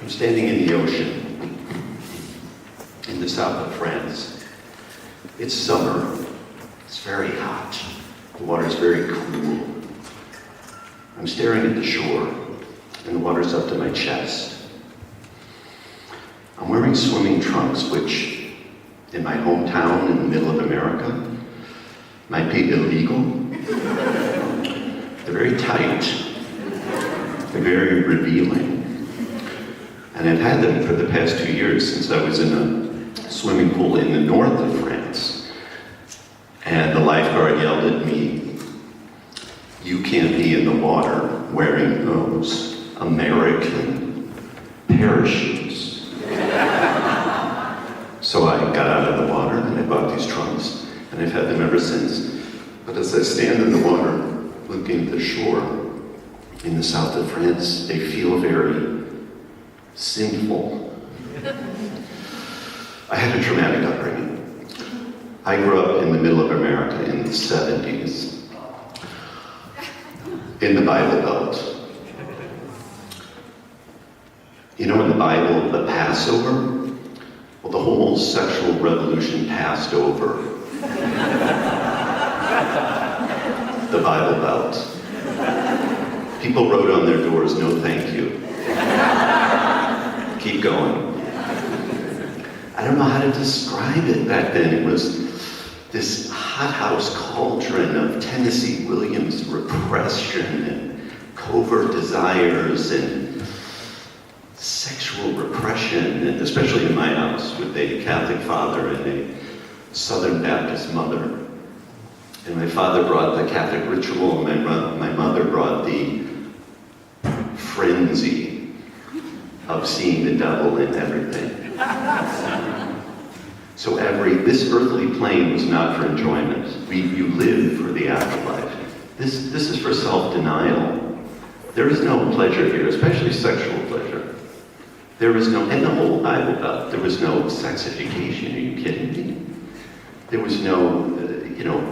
I'm standing in the ocean in the south of France. It's summer. It's very hot. The water's very cool. I'm staring at the shore, and the water's up to my chest. I'm wearing swimming trunks, which, in my hometown in the middle of America, might be illegal. They're very tight. They're very revealing. And I've had them for the past 2 years since I was in a swimming pool in the north of France. And the lifeguard yelled at me, "You can't be in the water wearing those American parachutes." So I got out of the water and I bought these trunks, and I've had them ever since. But as I stand in the water, looking at the shore in the south of France, they feel very sinful. I had a traumatic upbringing. I grew up in the middle of America in the 70s, in the Bible Belt. You know, in the Bible, the Passover, well, the whole sexual revolution passed over the Bible Belt. People wrote on their doors, "No thank you. Keep going." I don't know how to describe it back then. It was this hothouse cauldron of Tennessee Williams repression and covert desires and sexual repression, and especially in my house with a Catholic father and a Southern Baptist mother. And my father brought the Catholic ritual, and my mother brought the frenzy of seeing the devil in everything. So this earthly plane was not for enjoyment. You live for the afterlife. This is for self-denial. There is no pleasure here, especially sexual pleasure. There is no, in the whole Bible Belt, there was no sex education. Are you kidding me? There was no,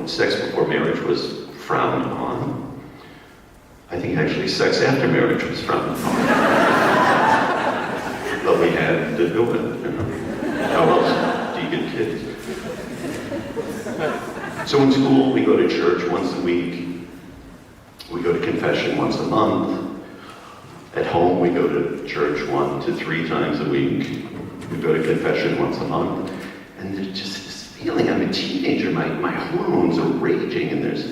sex before marriage was frowned upon. I think actually sex after marriage was frowned upon. But we had to do it, How else do you get kids? So in school, we go to church once a week. We go to confession once a month. At home, we go to church 1 to 3 times a week. We go to confession once a month. And there's just this feeling, I'm a teenager, my hormones are raging, and there's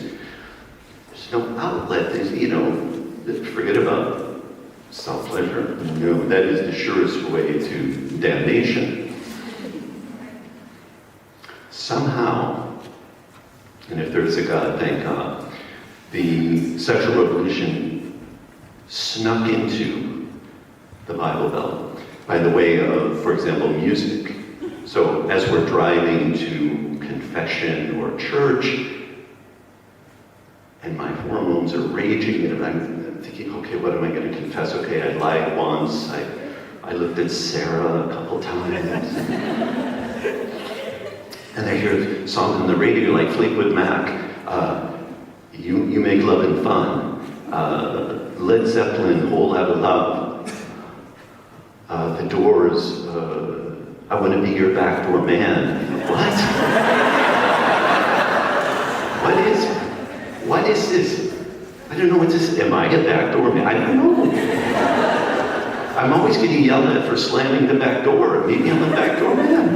no outlet. There's, forget about self-pleasure. No, that is the surest way to damnation. Somehow, and if there is a God, thank God, the sexual revolution snuck into the Bible Belt by the way of, for example, music. So as we're driving to confession or church, and my hormones are raging, and I'm thinking, okay, what am I going to confess? Okay, I lied once, I looked at Sarah a couple times. And I hear songs on the radio like Fleetwood Mac, You Make Lovin' Fun, Led Zeppelin, Whole Lotta Love, The Doors, I Want to Be Your Backdoor Man. What is this? I don't know what this is. Am I a backdoor man? I don't know. I'm always getting yelled at for slamming the back door. Maybe I'm a backdoor man.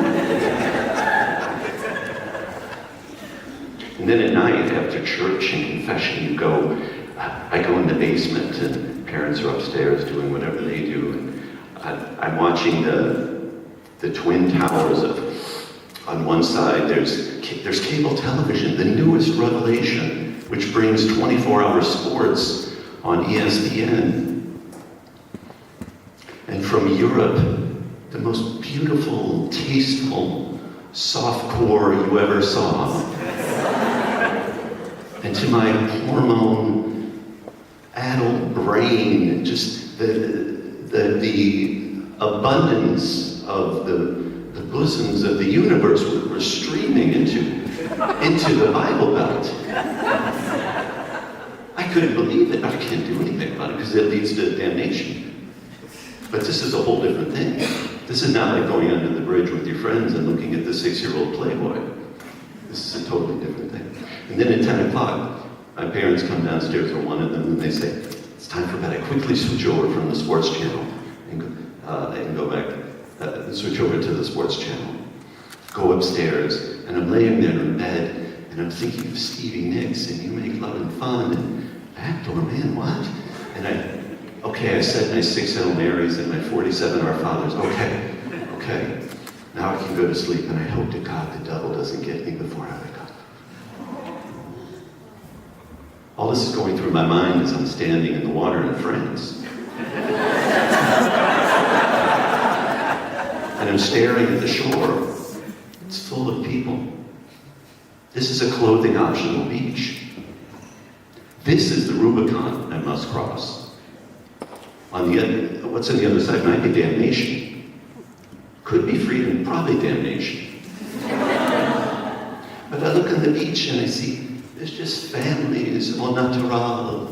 And then at night, after church and confession, I go in the basement, and parents are upstairs doing whatever they do, and I'm watching the Twin Towers on one side, there's cable television, the newest revelation, which brings 24-hour sports on ESPN. And from Europe, the most beautiful, tasteful, softcore you ever saw. And to my hormone-addled brain, just the abundance of the bosoms of the universe were streaming into the Bible Belt. I couldn't believe it. I can't do anything about it because it leads to damnation. But this is a whole different thing. This is not like going under the bridge with your friends and looking at the 6-year-old Playboy. This is a totally different thing. And then at 10 o'clock, my parents come downstairs, or one of them, and they say, it's time for bed. I quickly switch over from the sports channel and go back, switch over to the sports channel. Go upstairs, and I'm laying there in bed, and I'm thinking of Stevie Nicks, and You Make Love and Fun, and Backdoor Man, what? And I said my 6 Hail Marys and my 47 Our Fathers. Okay. Now I can go to sleep, and I hope to God the devil doesn't get me before I wake up. All this is going through my mind as I'm standing in the water in France. And I'm staring at the shore. It's full of people. This is a clothing optional beach. This is the Rubicon I must cross. What's on the other side might be damnation. Could be freedom, probably damnation. But I look on the beach and I see there's just families au natural.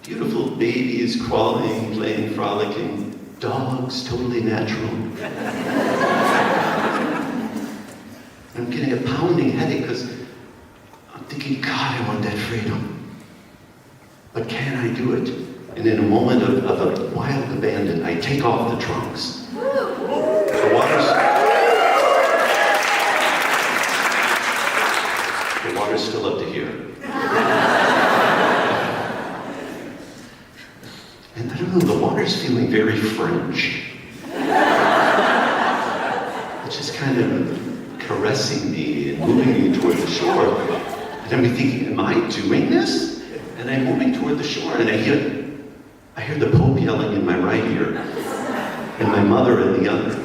Beautiful babies crawling, playing, frolicking. Dogs, totally natural. I'm getting a pounding headache because I'm thinking, God, I want that freedom. But can I do it? And in a moment of a wild abandon, I take off the trunks. The water's still up to here. And I don't know, the water's feeling very French. It's just kind of caressing me and moving me toward the shore. And I'm thinking, am I doing this? And I'm moving toward the shore, and I hear the Pope yelling in my right ear, and my mother in the other.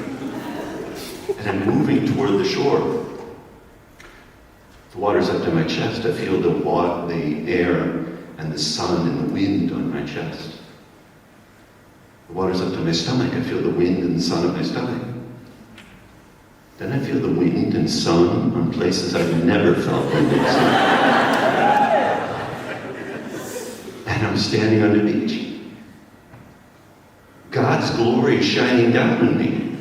And I'm moving toward the shore. The water's up to my chest. I feel the air and the sun and the wind on my chest. The water's up to my stomach. I feel the wind and the sun on my stomach. Then I feel the wind and sun on places I've never felt wind and sun. And I'm standing on the beach. God's glory is shining down on me.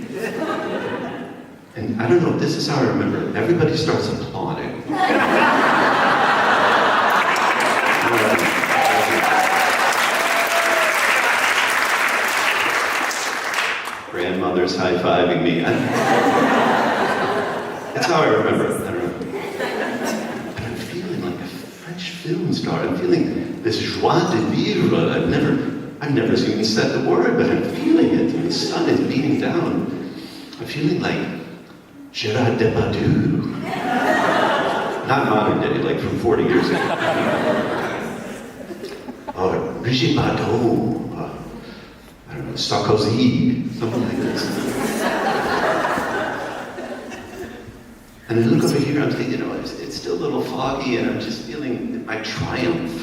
And I don't know, this is how I remember it. Everybody starts applauding. Grandmother's high-fiving me. That's how I remember it. I don't know. But I'm feeling like a French film star. I'm feeling this joie de vivre. I've never even said the word, but I'm feeling it. And the sun is beating down. I'm feeling like Gerard Depardieu. Not modern day, like from 40 years ago. Or Brigitte Bardot. I don't know, Sarkozy. Something like this. And I look over here, I'm thinking, it's still a little foggy, and I'm just feeling my triumph.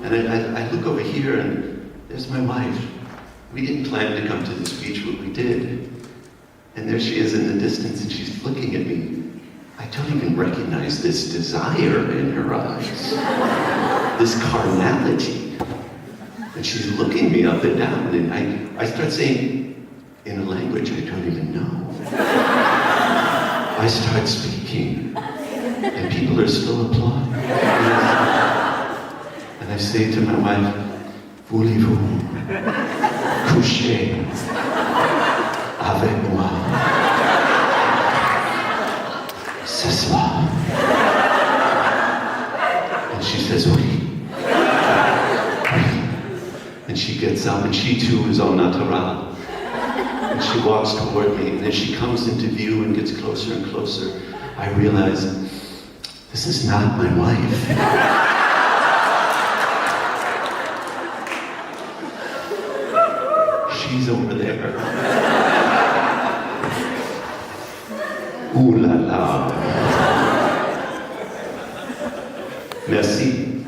And I look over here, and there's my wife. We didn't plan to come to this beach, but we did. And there she is in the distance, and she's looking at me. I don't even recognize this desire in her eyes. This carnality. And she's looking me up and down, and I start saying, in a language I don't even know. I start speaking, and people are still applauding. And I say to my wife, voulez-vous coucher avec moi ce soir? And she says, oui. And she gets up, and she too is au natural. And she walks toward me, and as she comes into view and gets closer and closer, I realize, this is not my wife. She's over there. Ooh la la. Merci.